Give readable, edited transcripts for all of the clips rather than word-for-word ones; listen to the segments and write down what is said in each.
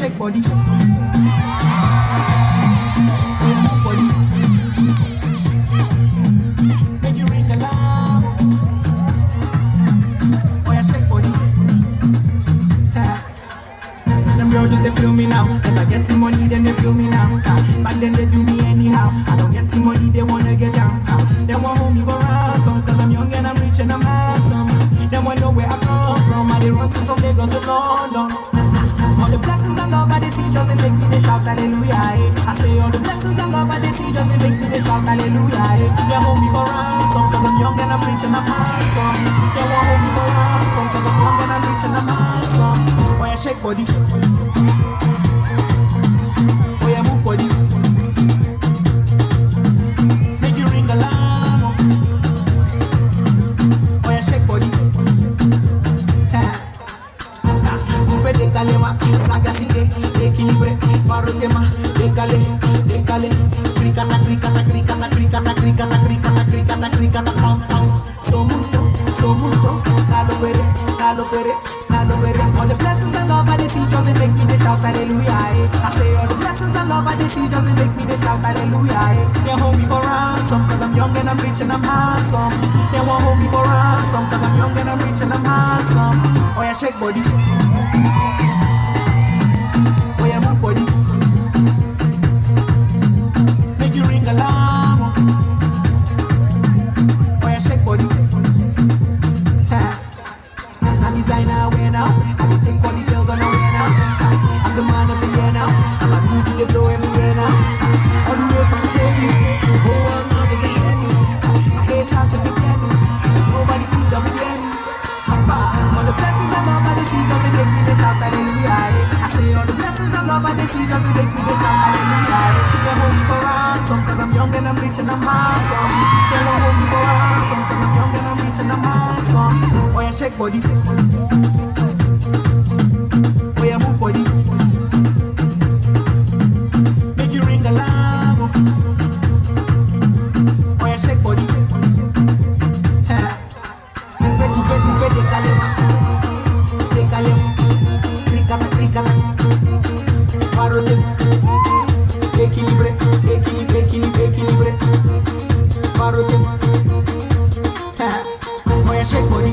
Shake body. Oh, yeah, move body. Make you ring alarm. Oh, yeah, shake body. Them girls just they feel me now. Cause I get some money, then they feel me now. But then they do me anyhow. I don't get some money, they wanna get down. They want hold me for ransom. Cause I'm young and I'm rich and I'm handsome. They want know where I come from. I they run to some Lagos to London. All the blessings and love I they see just they make me they shout hallelujah. I say all the blessings and love I they see just they make me they shout hallelujah. They hold me for ransom cause I'm young and I'm rich and I'm handsome. They won't hold me for ransom cause I'm young and I'm rich and I'm handsome. Oh yeah, shake body. Oh yeah, move body. Make you ring alarm. Oh yeah, shake body. Décale más, sagacité, equilibre, farotema, décale, décale, cricata, cricata, cricata, cricata, cricata, cricata, cricata, cricata, pam, pam, so mucho, calo pere, calo pere, calo pere. All the blessings and love I they see just they make me they shout hallelujah. I say all the blessings and love I they see just they make me they shout hallelujah. They hold me for ransom cause I'm young and I'm rich and I'm handsome. They won't hold me for ransom cause I'm young and I'm rich and I'm handsome. Oh yeah, shake body. Oh yeah, move body. Make you ring alarm. Oh yeah, shake body. I'm designer wear now. I can take all the girls on the way now. I'm the man of the year now. I'm a music they blow everywhere now. All the way from the baby. Oh, I'm not just the enemy. I hate house just the enemy. Nobody feel that we enemy. All the blessings and love I they see just they make me they shout hallelujah. I say all the blessings and love I they see just they make me they shout hallelujah. They hold me for ransom cause I'm young and I'm rich and I'm handsome. They won't hold me for ransom cause I'm young and I'm rich and I'm handsome. Oh yeah, shake body. Oh yeah, move body. Make you ring alarm. Oh yeah, shake body. Equilibre, equilibre, equilibre, equilibre. Parote. Oh yeah, shake body.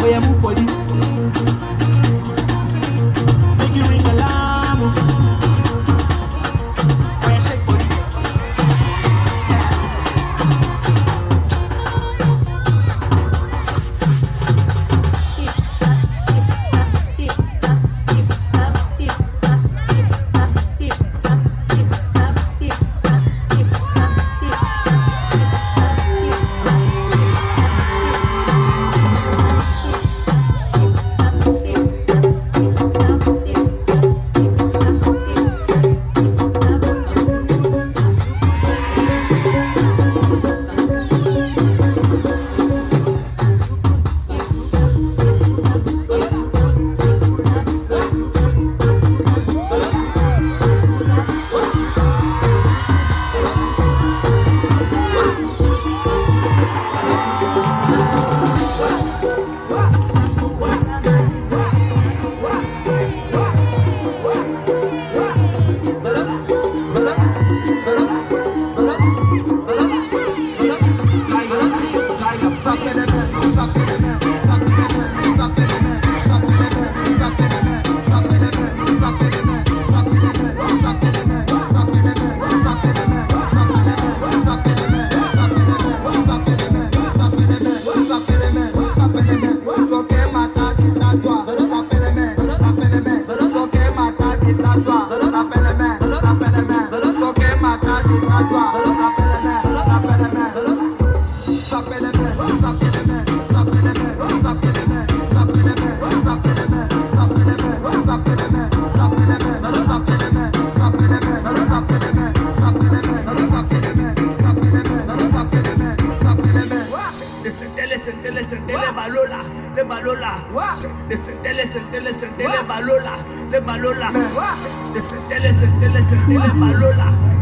Oh yeah, move body. Make you ring alarm. Oh yeah, shake body.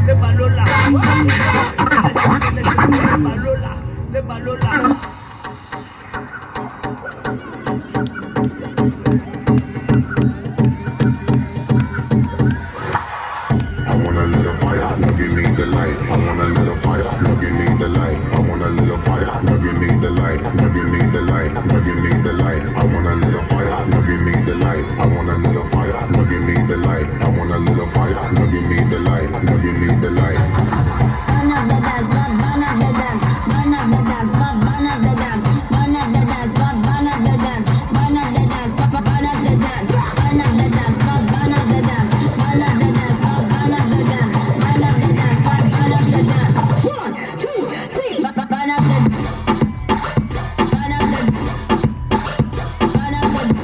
Le balola, light. I want a little fire. No, give me the light. I want a little fire. No, give me the light. No, give me the light. No, give me the light. I want a little fire. No, give me the light. I want a little fire. No, give me the light. I want a little fire. No, give me the light. No, give me the light. Burn up the dance, burn up the dance, burn up the dance, burn up the dance, burn up the dance, burn up the dance, burn up the dance, burn up the dance, burn up the dance, burn up the dance, burn up the dance, burn up the dance, burn up the dance, burn up the dance. 1, 2, 3, burn up the, burn up the, burn up the, burn up the, burn up the,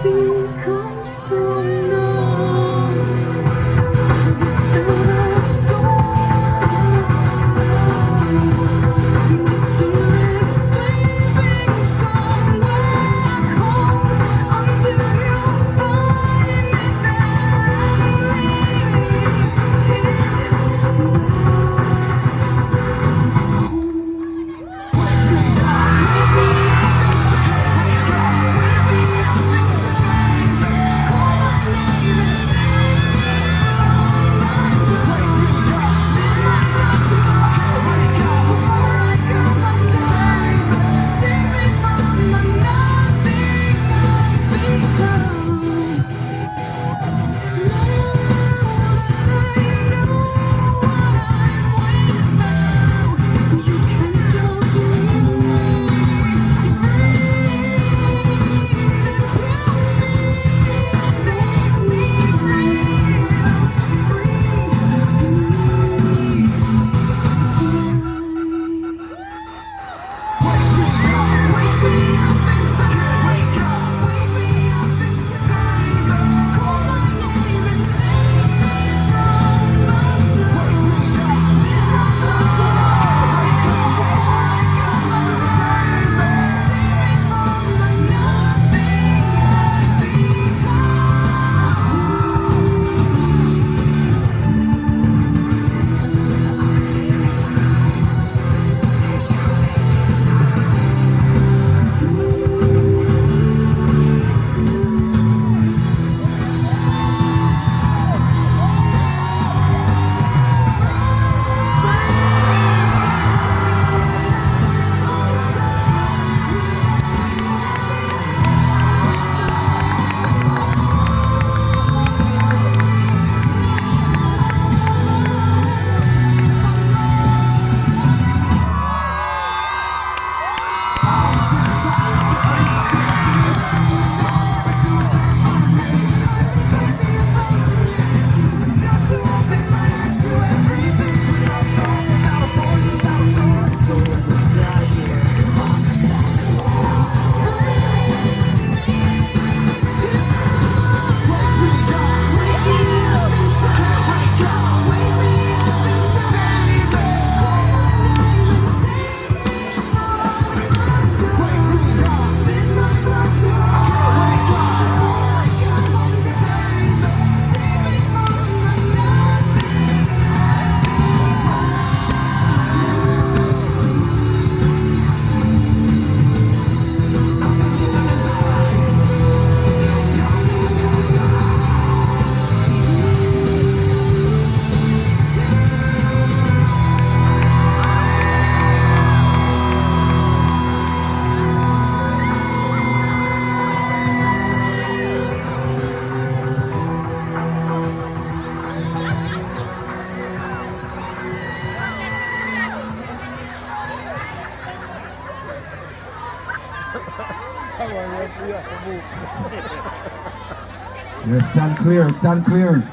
become so numb. Feel the soul. Yeah, stand clear, stand clear.